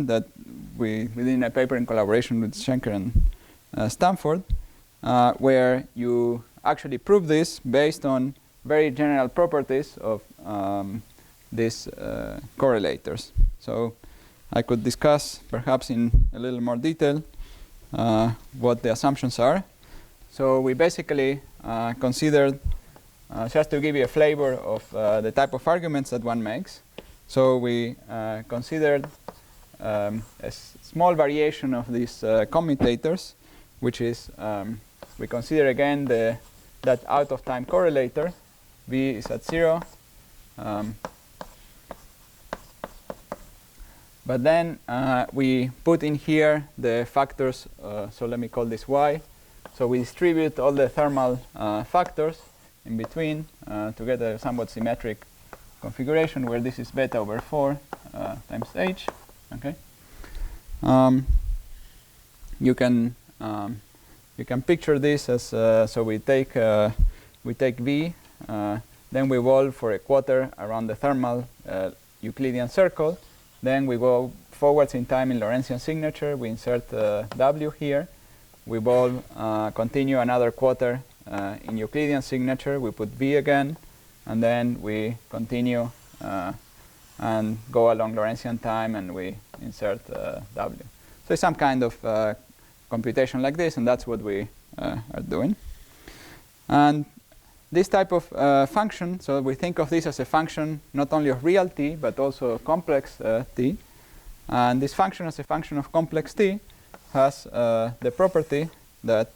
that we did in a paper in collaboration with Schenker and Stanford, where you actually prove this based on very general properties of these correlators. So I could discuss perhaps in a little more detail what the assumptions are. So we basically considered, just to give you a flavor of the type of arguments that one makes. So we considered a small variation of these commutators, which is we consider again that out of time correlator. V is at 0. But then we put in here the factors. So let me call this y. So we distribute all the thermal factors in between to get a somewhat symmetric configuration where this is beta over 4 times h. Okay. You can picture this as so we take V, then we evolve for a quarter around the thermal Euclidean circle. Then we go forwards in time in Lorentzian signature. We insert W here. We evolve, continue another quarter in Euclidean signature. We put V again, and then we continue and go along Lorentzian time, and we insert W. So it's some kind of computation like this, and that's what we are doing. And this type of function, so we think of this as a function not only of real t, but also complex t. And this function as a function of complex t has the property that,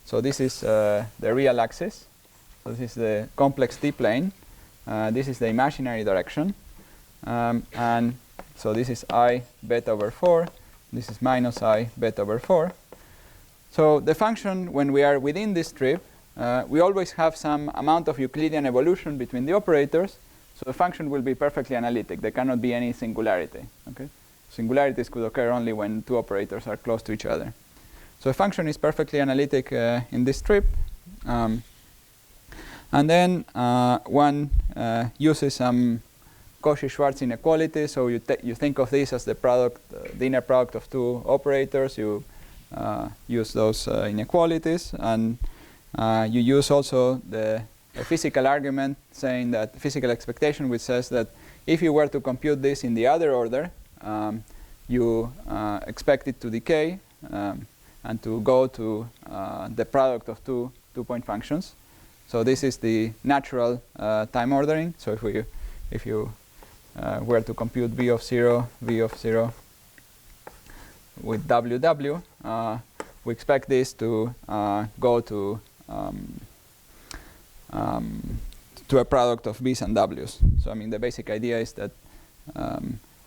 so this is the real axis. So this is the complex t plane. This is the imaginary direction. And so this is I beta over 4. This is minus I beta over 4. So the function, when we are within this strip, we always have some amount of Euclidean evolution between the operators. So the function will be perfectly analytic. There cannot be any singularity. Okay? Singularities could occur only when two operators are close to each other. So the function is perfectly analytic in this strip. And then one uses some Cauchy-Schwarz inequality. So you think of this as the product, the inner product of two operators. You use those inequalities, and you use also a physical argument saying that physical expectation, which says that if you were to compute this in the other order, you expect it to decay and to go to the product of two two-point functions. So this is the natural time ordering. So if you were to compute v of 0 with WW, we expect this to go to a product of B's and W's. So I mean, the basic idea is that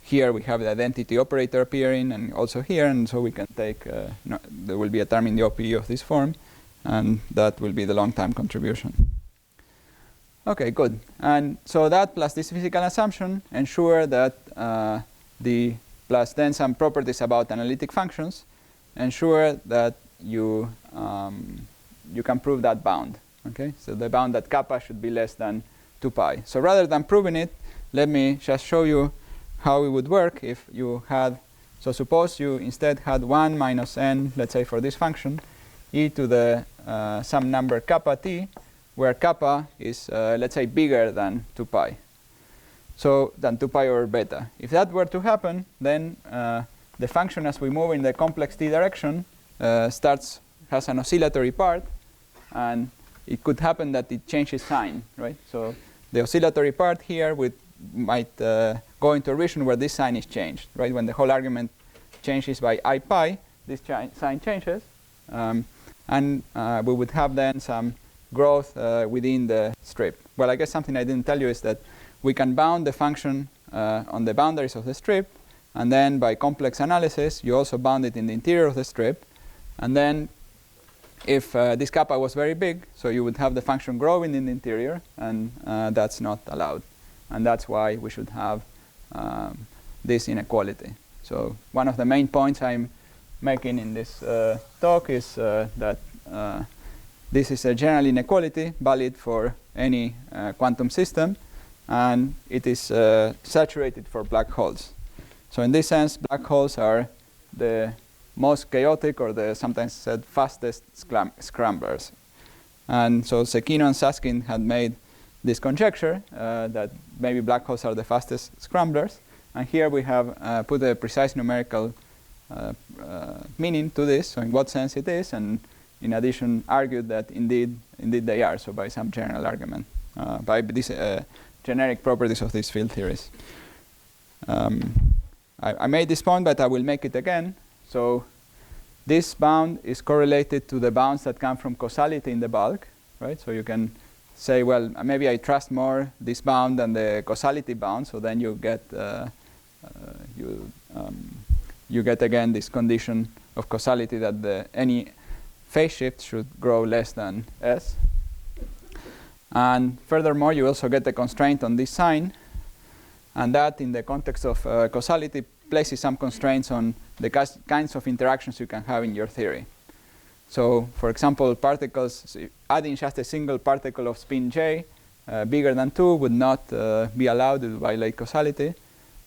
here we have the identity operator appearing, and also here, and so we can take, there will be a term in the OPE of this form, and that will be the long time contribution. Okay, good. And so that plus this physical assumption ensure that plus then some properties about analytic functions ensure that you can prove that bound. Okay, so the bound that kappa should be less than 2 pi. So rather than proving it, let me just show you how it would work if you had, so suppose you instead had 1 minus n, let's say for this function, e to the some number kappa t, where kappa is, let's say, bigger than 2 pi. So than 2 pi over beta. If that were to happen, then the function as we move in the complex t direction has an oscillatory part, and it could happen that it changes sign, right? So the oscillatory part here might go into a region where this sign is changed, right? When the whole argument changes by I pi, this sign changes, and we would have then some growth within the strip. Well, I guess something I didn't tell you is that we can bound the function on the boundaries of the strip, and then by complex analysis, you also bound it in the interior of the strip, and then if this kappa was very big, so you would have the function growing in the interior, and that's not allowed. And that's why we should have this inequality. So one of the main points I'm making in this talk is that this is a general inequality valid for any quantum system, and it is saturated for black holes. So in this sense, black holes are the most chaotic, or the sometimes said fastest scramblers. And so Sekino and Saskin had made this conjecture that maybe black holes are the fastest scramblers. And here we have put a precise numerical meaning to this, so in what sense it is, and in addition argued that indeed they are, so by some general argument, by these generic properties of these field theories. I made this point, but I will make it again. So this bound is correlated to the bounds that come from causality in the bulk, right? So you can say, well, maybe I trust more this bound than the causality bound, so then you get you get again this condition of causality that any phase shift should grow less than s. And furthermore, you also get the constraint on this sign, and that in the context of causality places some constraints on the kinds of interactions you can have in your theory. So, for example, particles, adding just a single particle of spin j bigger than 2 would not be allowed to violate causality.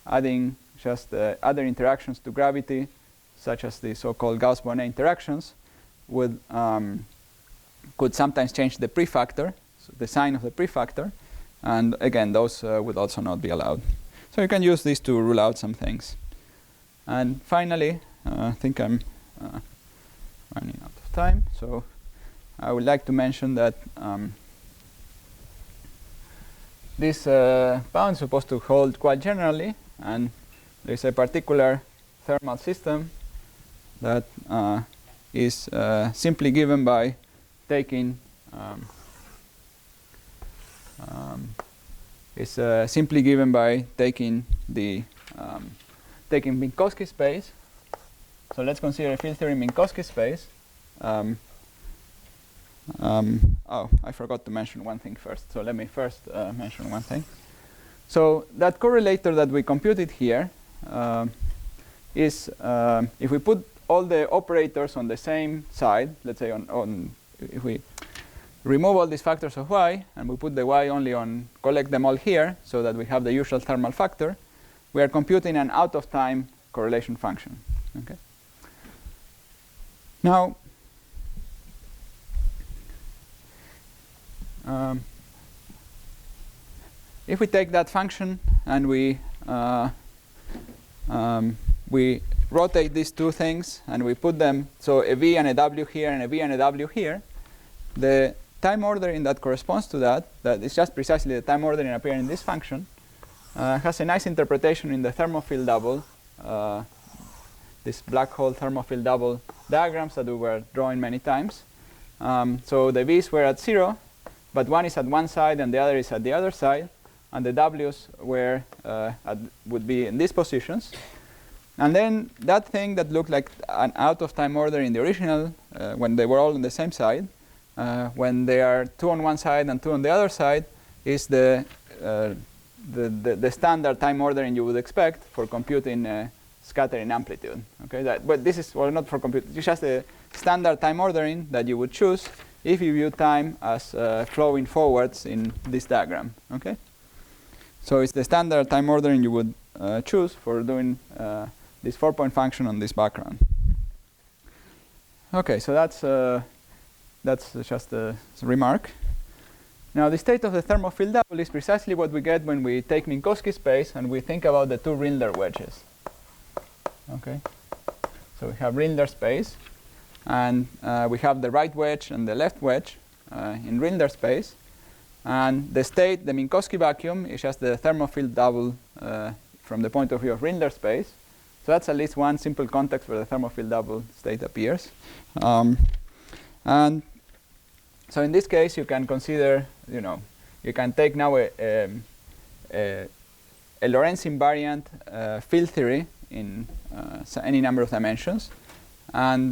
Adding just other interactions to gravity, such as the so-called Gauss-Bonnet interactions, would could sometimes change the prefactor, so the sign of the prefactor, and again, those would also not be allowed. So you can use these to rule out some things. And finally, I think I'm running out of time, so I would like to mention that this bound is supposed to hold quite generally, and there's a particular thermal system that is simply given by taking the taking Minkowski space. So let's consider a field theory Minkowski space. Oh, I forgot to mention one thing first. So let me first mention one thing. So that correlator that we computed here is if we put all the operators on the same side, let's say if we remove all these factors of y and we put the y only on, collect them all here so that we have the usual thermal factor, we are computing an out-of-time correlation function. Okay. Now, if we take that function and we rotate these two things and we put them, so a v and a w here and a v and a w here, the time ordering that corresponds to that is just precisely the time ordering appearing in this function, has a nice interpretation in the thermofield double, this black hole thermofield double diagrams that we were drawing many times. So the v's were at 0, but one is at one side and the other is at the other side, and the w's were would be in these positions. And then that thing that looked like an out-of-time order in the original, when they were all on the same side, when they are 2 on one side and 2 on the other side, is the standard time ordering you would expect for computing scattering amplitude. Okay, but this is not for computing. It's just the standard time ordering that you would choose if you view time as flowing forwards in this diagram. Okay, so it's the standard time ordering you would choose for doing this 4-point function on this background. Okay, so that's just a remark. Now, the state of the thermofield double is precisely what we get when we take Minkowski space and we think about the two Rindler wedges. Okay, so we have Rindler space, and we have the right wedge and the left wedge in Rindler space, and the state, the Minkowski vacuum, is just the thermofield double from the point of view of Rindler space. So that's at least one simple context where the thermofield double state appears. And so in this case, you can consider, you can take now a Lorentz invariant field theory in any number of dimensions, and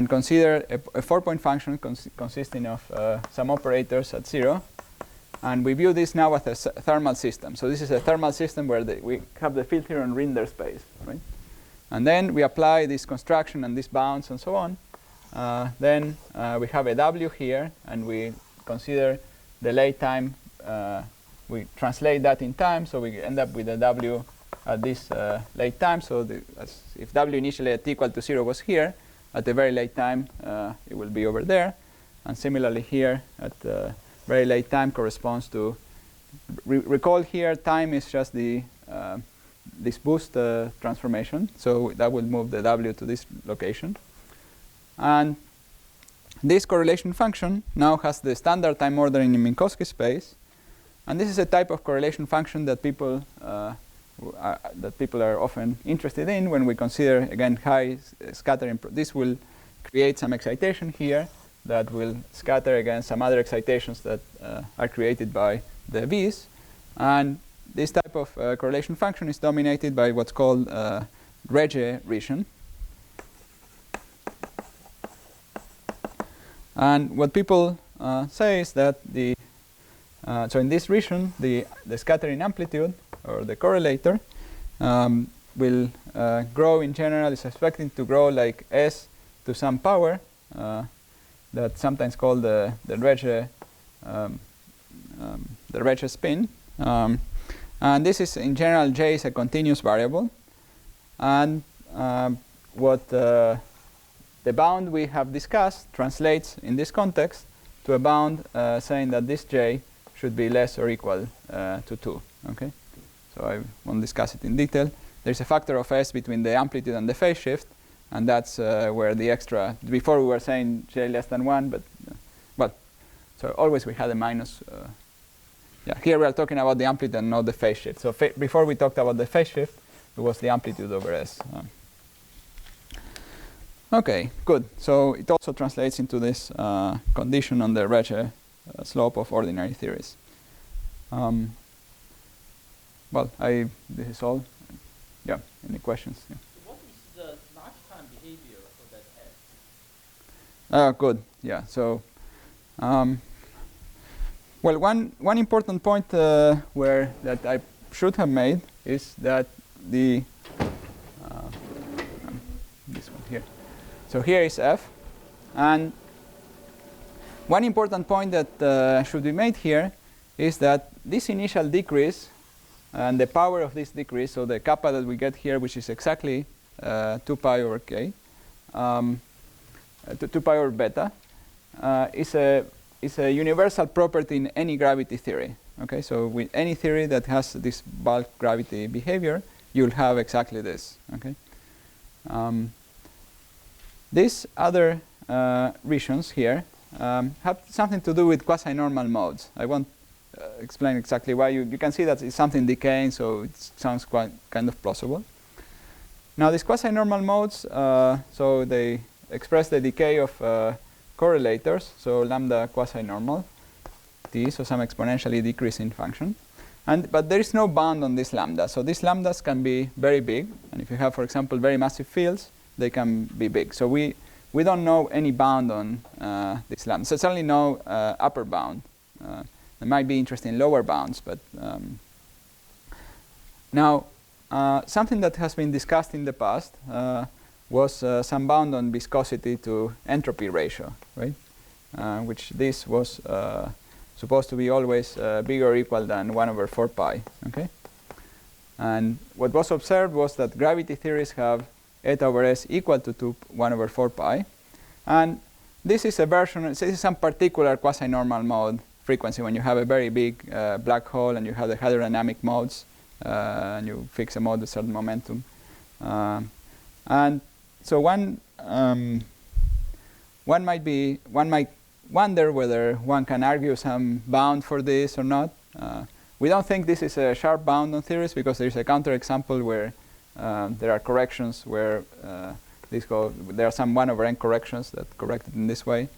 consider a 4-point function consisting of some operators at 0. And we view this now as a thermal system. So this is a thermal system where we have the field theory on Rindler space, right? And then we apply this construction and these bounds and so on. Then we have a w here, and we consider the late time. We translate that in time, so we end up with a w at this late time. So if w initially at t equal to 0 was here, at the very late time, it will be over there. And similarly here, at very late time corresponds to, recall here, time is just the this boost transformation. So that will move the w to this location. And this correlation function now has the standard time ordering in Minkowski space. And this is a type of correlation function that people are often interested in when we consider, again, high scattering. This will create some excitation here that will scatter against some other excitations that are created by the V's. And this type of correlation function is dominated by what's called Regge region. And what people says that so in this region, the scattering amplitude, or the correlator, will grow in general, is expecting to grow like s to some power, that's sometimes called the Regge spin. And this is, in general, j is a continuous variable. And what the bound we have discussed translates in this context to a bound saying that this j should be less or equal to 2. Okay, so I won't discuss it in detail. There's a factor of s between the amplitude and the phase shift, and that's where the extra. Before we were saying j less than 1, but well, so always we had a minus. Yeah, here we are talking about the amplitude and not the phase shift. So before we talked about the phase shift, it was the amplitude over s. Okay, good. So it also translates into this condition on the Regge slope of ordinary theories. Well, this is all. Yeah, any questions? Yeah. So what is the lifetime behavior of that S? Good. Yeah. So, well, one important point where that I should have made is that the this one here. So here is f, and one important point that should be made here is that this initial decrease and the power of this decrease, so the kappa that we get here, which is exactly 2 pi over k, 2 pi over beta, is a universal property in any gravity theory. Okay, so with any theory that has this bulk gravity behavior, you'll have exactly this. Okay, these other regions here have something to do with quasi-normal modes. I won't explain exactly why. You can see that it's something decaying, so it sounds quite kind of plausible. Now these quasi-normal modes, so they express the decay of correlators, so lambda quasi-normal t, so some exponentially decreasing function. But there is no bound on this lambda, so these lambdas can be very big, and if you have, for example, very massive fields, they can be big. So we don't know any bound on this lambda. So certainly no upper bound. There might be interesting lower bounds, but now something that has been discussed in the past was some bound on viscosity to entropy ratio, right? Which this was supposed to be always bigger or equal than 1 over 4 pi. Okay, and what was observed was that gravity theories have eta over s equal to 1 over 4 pi, and this is a version. This is some particular quasi-normal mode frequency when you have a very big black hole and you have the hydrodynamic modes and you fix a mode with certain momentum. And so one might wonder whether one can argue some bound for this or not. We don't think this is a sharp bound on theories because there is a counterexample where there are corrections where there are some 1 over n corrections that correct it in this way.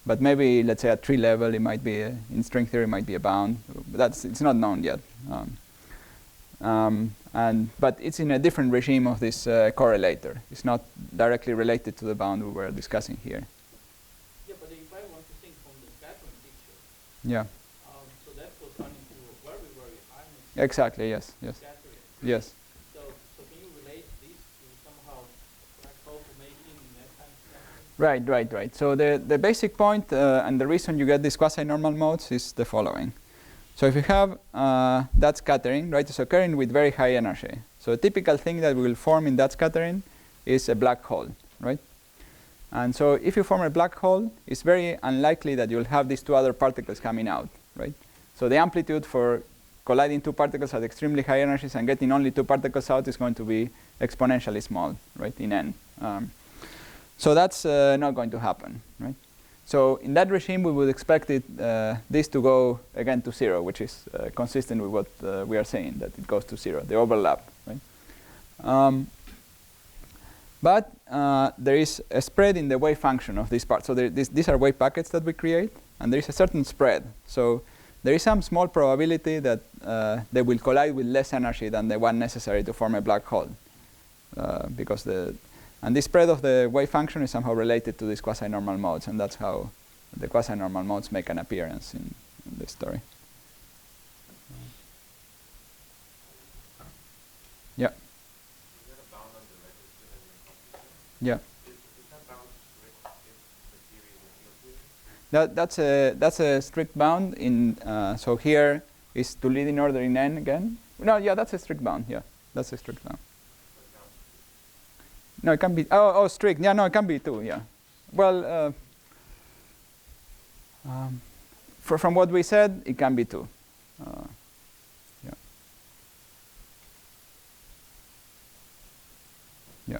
But maybe, let's say, at tree level, it might be in string theory, might be a bound. It's not known yet. But it's in a different regime of this correlator. It's not directly related to the bound we were discussing here. Yeah, but if I want to think from the scattering picture, Yeah. so that goes running to very, very high. Exactly. Yes. Yes. Scattering. Yes. So can you relate these to somehow black hole formation and that kind of scattering? Right. So the basic point and the reason you get these quasi-normal modes is the following. So if you have that scattering, right, it's occurring with very high energy. So a typical thing that will form in that scattering is a black hole, right? And so if you form a black hole, it's very unlikely that you'll have these two other particles coming out, right? So the amplitude for colliding two particles at extremely high energies and getting only two particles out is going to be exponentially small, right, in n. So that's not going to happen, right? So in that regime, we would expect this to go again to 0, which is consistent with what we are saying, that it goes to 0, the overlap, right? But there is a spread in the wave function of this part. So these are wave packets that we create, and there is a certain spread. So there is some small probability that they will collide with less energy than the one necessary to form a black hole, and the spread of the wave function is somehow related to these quasi-normal modes, and that's how the quasi-normal modes make an appearance in this story. Yeah. Is there a bound on the register that you're computing? Yeah. Is that bound strict if the theory is a field theory? That's a strict bound in so here is to lead in order in n again. No, yeah, that's a strict bound. Yeah, that's a strict bound. No, it can be. Oh, strict. Yeah, no, it can be too. Yeah. Well, from what we said, it can be too. Yeah. Yeah.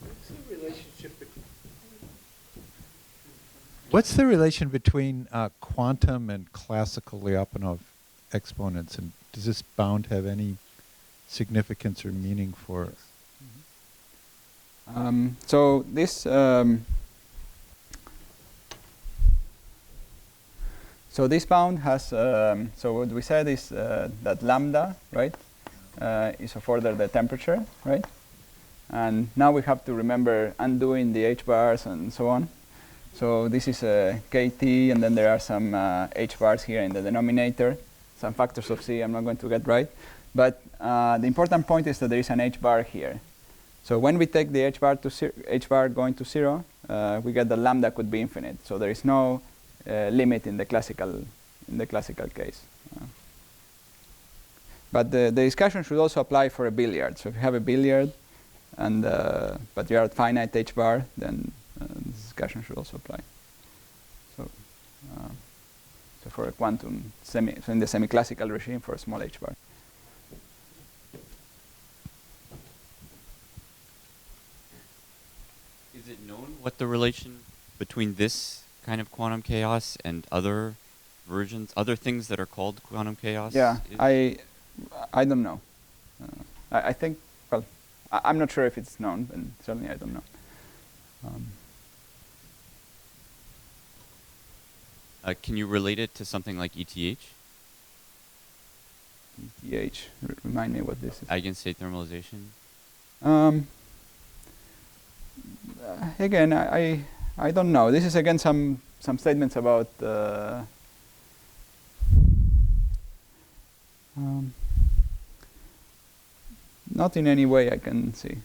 What's the relationship between What's the relation between quantum and classical Lyapunov exponents, and does this bound have any significance or meaning for? So this so this bound has so what we said is that lambda, right, is of order the temperature, right, and now we have to remember undoing the h bars and so on. So this is kt, and then there are some h bars here in the denominator, some factors of c I'm not going to get right, but the important point is that there is an h bar here. So when we take the h bar going to 0, we get that lambda could be infinite. So there is no limit in the classical case. But the discussion should also apply for a billiard. So if you have a billiard, and but you are at finite h bar, then this discussion should also apply. So so for a quantum so in the semi-classical regime for a small h bar. Is it known what the relation between this kind of quantum chaos and other versions, other things that are called quantum chaos? Yeah, is? I don't know. I think, well, I'm not sure if it's known, but certainly I don't know. Can you relate it to something like ETH? ETH, remind me what this is. Eigenstate thermalization? Again, I don't know. This is again some statements about not in any way I can see.